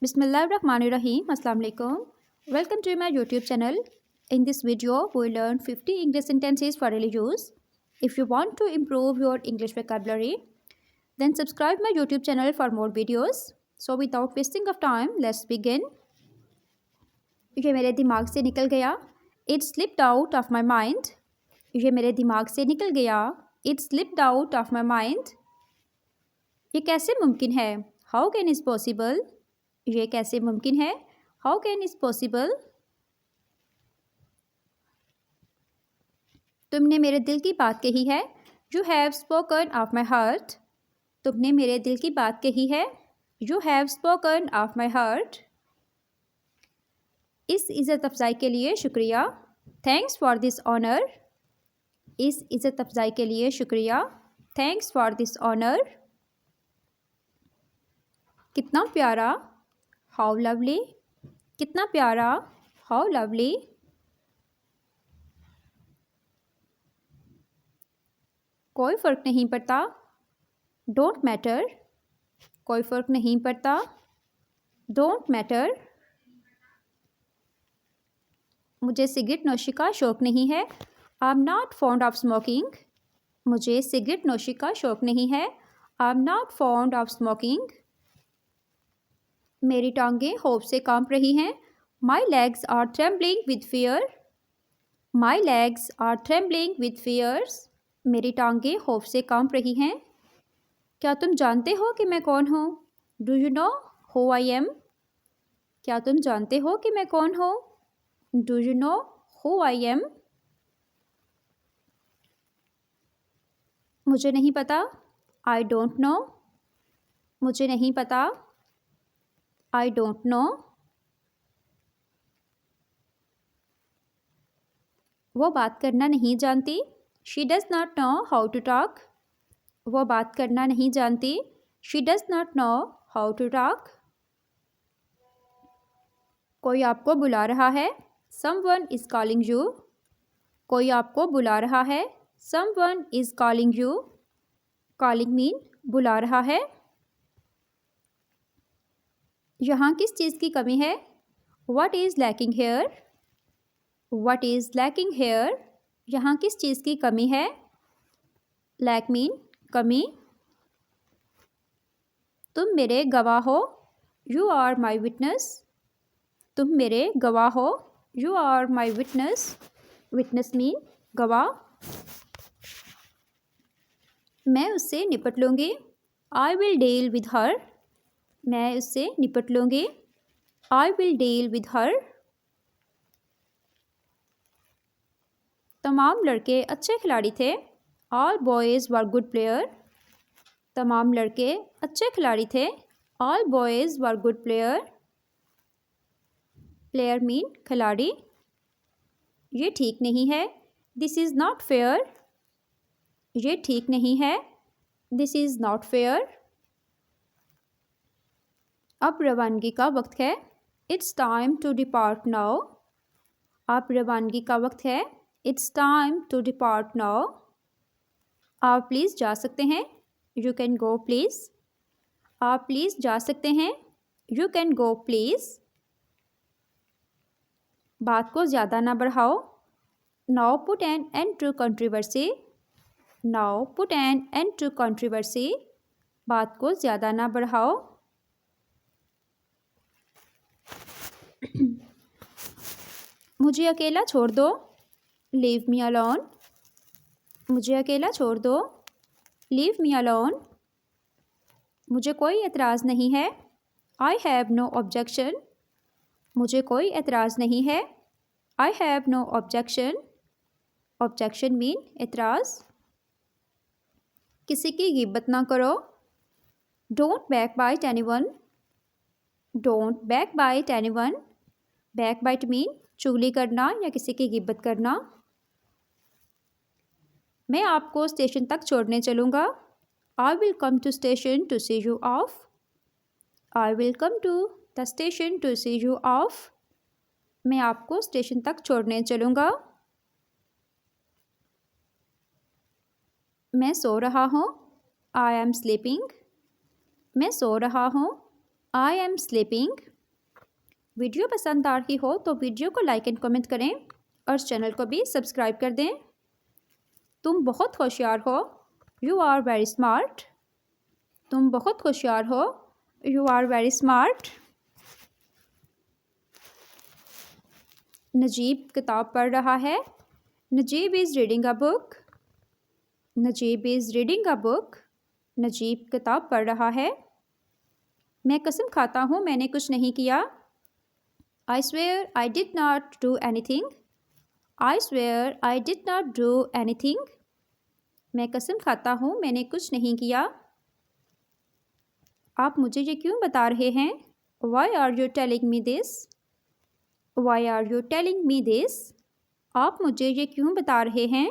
Bismillahirrahmanirrahim. Assalamu alaikum. Welcome to my YouTube channel. In this video, we learn 50 English sentences for daily use. If you want to improve your English vocabulary, then subscribe my YouTube channel for more videos. So without wasting of time, let's begin. ये मेरे दिमाग से निकल गया. It slipped out of my mind. ये मेरे दिमाग से निकल गया. It slipped out of my mind. ये कैसे मुमकिन है? How can is possible? ये कैसे मुमकिन है? How can is possible? तुमने मेरे दिल की बात कही है. You have spoken of my heart. तुमने मेरे दिल की बात कही है. You have spoken of my heart. इस इज़्ज़त अफ़ज़ाई के लिए शुक्रिया. Thanks for this honor. इस इज़्ज़त अफ़ज़ाई के लिए शुक्रिया. Thanks for this honor. कितना प्यारा. How lovely. कितना प्यारा. How lovely. कोई फ़र्क नहीं पड़ता. Don't matter. कोई फ़र्क नहीं पड़ता. Don't matter. मुझे सिगरेट नोशी का शौक़ नहीं है. I'm not fond of smoking. मुझे सिगरेट नोशी का शौक़ नहीं है. I'm not fond of smoking. मेरी टांगें खौफ से कांप रही हैं. My legs are trembling with fear. My legs are trembling with fears. मेरी टांगें खौफ से कांप रही हैं. क्या तुम जानते हो कि मैं कौन हूँ? Do you know who I am? क्या तुम जानते हो कि मैं कौन हूँ? Do you know who I am? मुझे नहीं पता. I don't know. मुझे नहीं पता. I don't know. वो बात करना नहीं जानती. She does not know how to talk. वो बात करना नहीं जानती. She does not know how to talk. कोई आपको बुला रहा है. Someone is calling you. कोई आपको बुला रहा है. Someone is calling you. Calling mean बुला रहा है. यहाँ किस चीज़ की कमी है? What is lacking here? What is lacking here? यहाँ किस चीज़ की कमी है? Lack mean कमी. तुम मेरे गवाह हो. You are my witness. तुम मेरे गवाह हो. You are my witness. Witness mean गवाह. मैं उससे निपट लूँगी. I will deal with her. मैं उससे निपट लूँगी. I will deal with her. तमाम लड़के अच्छे खिलाड़ी थे. All boys were good player. तमाम लड़के अच्छे खिलाड़ी थे. All boys were good player. Player mean खिलाड़ी. ये ठीक नहीं है. This is not fair. ये ठीक नहीं है. This is not fair. अब रवानगी का वक्त है. It's time to depart now. अब रवानगी का वक्त है. It's time to depart now. आप प्लीज़ जा सकते हैं. You can go please. आप प्लीज़ जा सकते हैं. You can go please. बात को ज़्यादा ना बढ़ाओ. Now put an end to controversy. Now put an end to controversy. बात को ज़्यादा ना बढ़ाओ. मुझे अकेला छोड़ दो. Leave me alone. मुझे अकेला छोड़ दो. Leave me alone. मुझे कोई एतराज़ नहीं है. I have no objection. मुझे कोई एतराज़ नहीं है. I have no objection. Objection mean एतराज़. किसी की गिबत ना करो. Don't backbite anyone. Don't backbite anyone. Backbite mean चुगली करना या किसी की गिबत करना. मैं आपको स्टेशन तक छोड़ने चलूँगा. I will come to station to see you off. I will come to the station to see you off. मैं आपको स्टेशन तक छोड़ने चलूँगा. मैं सो रहा हूँ. I am sleeping. मैं सो रहा हूँ. I am sleeping. वीडियो पसंद आ रही हो तो वीडियो को लाइक एंड कमेंट करें और चैनल को भी सब्सक्राइब कर दें। तुम बहुत होशियार हो। You are very smart. तुम बहुत होशियार हो। You are very smart. Najib किताब पढ़ रहा है। Najib is reading a book. Najib is reading a book. Najib किताब पढ़ रहा है। मैं कसम खाता हूँ मैंने कुछ नहीं किया। I swear I did not do anything. I swear I did not do anything. मैं कसम खाता हूँ मैंने कुछ नहीं किया। आप मुझे ये क्यों बता रहे हैं? Why are you telling me this? Why are you telling me this? आप मुझे ये क्यों बता रहे हैं?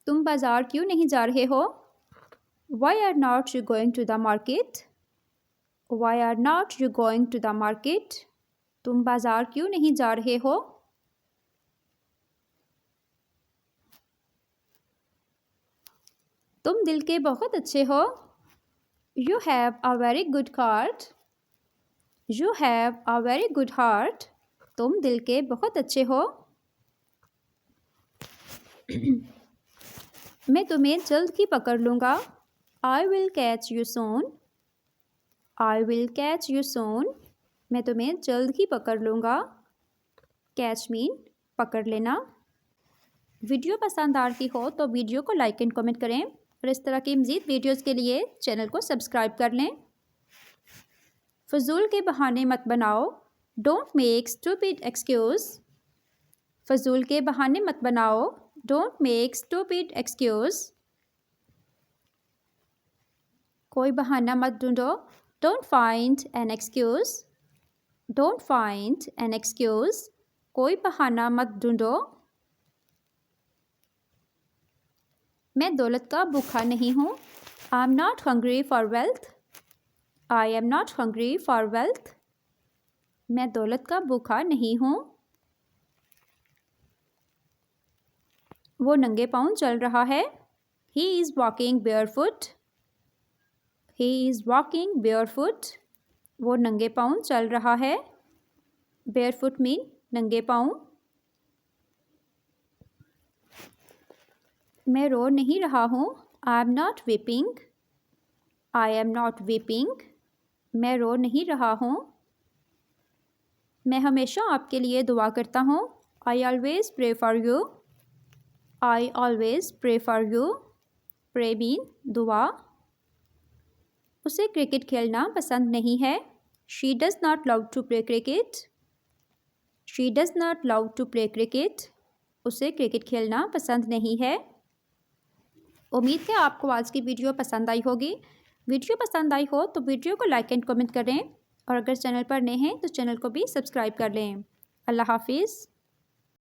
तुम बाज़ार क्यों नहीं जा रहे हो? Why are not you going to the market? Why are not you going to the market? तुम बाज़ार क्यों नहीं जा रहे हो? तुम दिल के बहुत अच्छे हो। You have a very good heart. You have a very good heart. तुम दिल के बहुत अच्छे हो। मैं तुम्हें जल्द ही पकड़ लूँगा। I will catch you soon. I will catch you soon. मैं तुम्हें जल्द ही पकड़ लूँगा। Catch मीन पकड़ लेना। वीडियो पसंद आ रही हो तो वीडियो को लाइक एंड कमेंट करें और इस तरह की मज़ीद वीडियोज़ के लिए चैनल को सब्सक्राइब कर लें। फजूल के बहाने मत बनाओ। Don't make stupid excuse. फजूल के बहाने मत बनाओ। Don't make stupid excuse. कोई बहाना मत ढूंढो। Don't find an excuse. Don't find an excuse. कोई बहाना मत ढूंढो। मैं दौलत का भूखा नहीं हूँ। I am not hungry for wealth. I am not hungry for wealth. मैं दौलत का भूखा नहीं हूँ। वो नंगे पाँव चल रहा है। He is walking barefoot. He is walking barefoot. वो नंगे पाँव चल रहा है। बेयरफुट मीन नंगे पाँव। मैं रो नहीं रहा हूँ। I am not weeping. I am not weeping. मैं रो नहीं रहा हूँ। मैं हमेशा आपके लिए दुआ करता हूँ। I always pray for you. I always pray for you. Pray mean दुआ। उसे क्रिकेट खेलना पसंद नहीं है। She does not love to play cricket. She does not love to play cricket. उसे क्रिकेट खेलना पसंद नहीं है। उम्मीद है आपको आज की वीडियो पसंद आई होगी। वीडियो पसंद आई हो तो वीडियो को लाइक एंड कमेंट करें और अगर चैनल पर नए हैं तो चैनल को भी सब्सक्राइब कर लें। अल्लाह हाफिज़।